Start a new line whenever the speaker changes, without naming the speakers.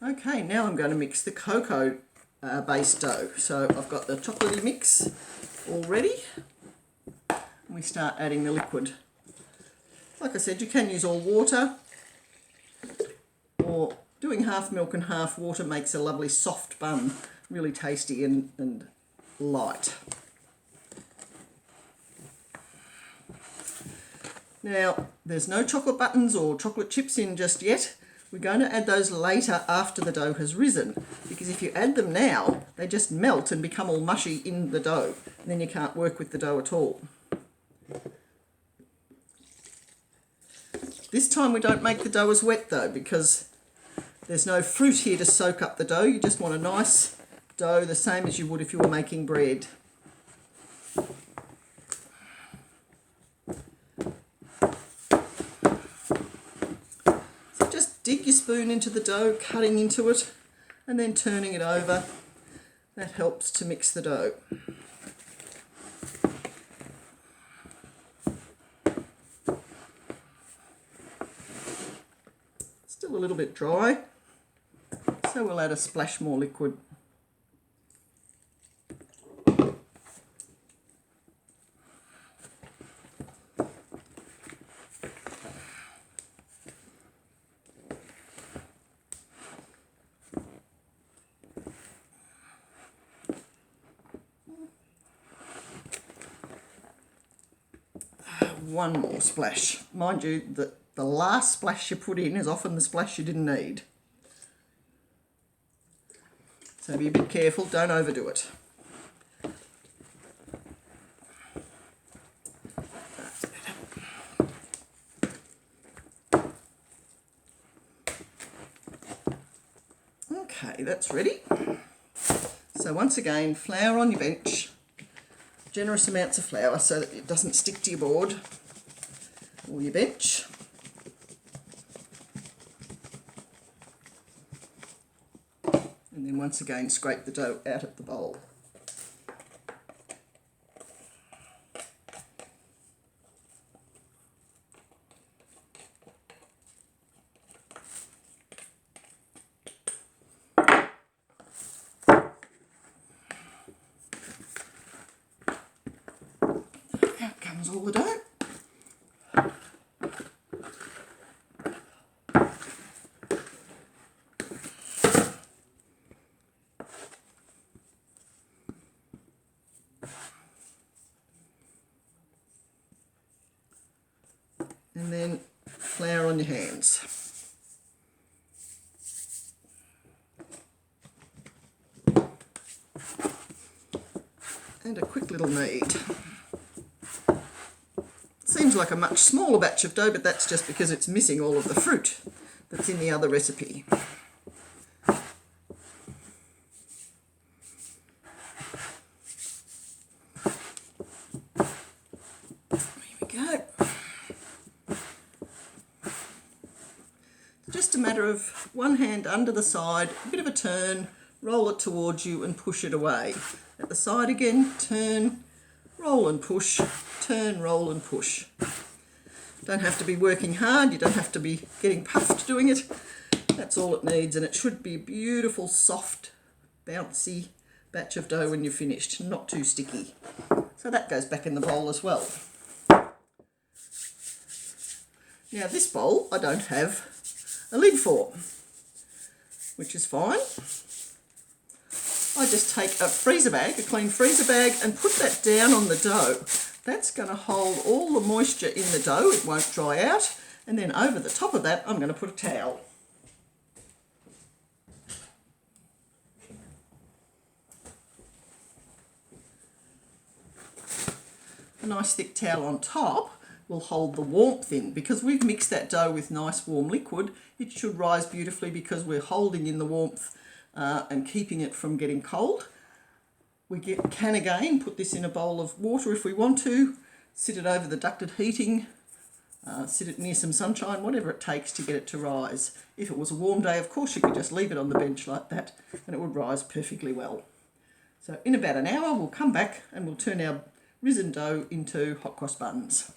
Okay, now I'm going to mix the cocoa base dough. So I've got the chocolatey mix all ready. And we start adding the liquid. Like I said, you can use all water, or doing half milk and half water makes a lovely soft bun, really tasty and light. Now, there's no chocolate buttons or chocolate chips in just yet. We're going to add those later after the dough has risen, because if you add them now, they just melt and become all mushy in the dough, and then you can't work with the dough at all. This time we don't make the dough as wet though, because there's no fruit here to soak up the dough. You just want a nice dough, the same as you would if you were making bread. Dig your spoon into the dough, cutting into it, and then turning it over. That helps to mix the dough. Still a little bit dry, so we'll add a splash more liquid. One more splash. Mind you, the last splash you put in is often the splash you didn't need. So be a bit careful, don't overdo it. Okay, that's ready. So once again, flour on your bench. Generous amounts of flour so that it doesn't stick to your board or your bench. And then once again scrape the dough out of the bowl. Out comes all the dough. And then flour on your hands. And a quick little knead. Seems like a much smaller batch of dough, but that's just because it's missing all of the fruit that's in the other recipe. Here we go. Just a matter of one hand under the side, a bit of a turn, roll it towards you and push it away. At the side again, turn, roll and push, turn, roll and push. Don't have to be working hard, you don't have to be getting puffed doing it. That's all it needs, and it should be a beautiful, soft, bouncy batch of dough when you're finished, not too sticky. So that goes back in the bowl as well. Now this bowl I don't have a lid for, which is fine. I just take a freezer bag, a clean freezer bag, and put that down on the dough. That's going to hold all the moisture in the dough, it won't dry out, and then over the top of that I'm going to put a towel. A nice thick towel on top will hold the warmth in. Because we've mixed that dough with nice warm liquid, it should rise beautifully because we're holding in the warmth and keeping it from getting cold. We can again put this in a bowl of water if we want to, sit it over the ducted heating, sit it near some sunshine, whatever it takes to get it to rise. If it was a warm day, of course, you could just leave it on the bench like that and it would rise perfectly well. So in about an hour we'll come back and we'll turn our risen dough into hot cross buns.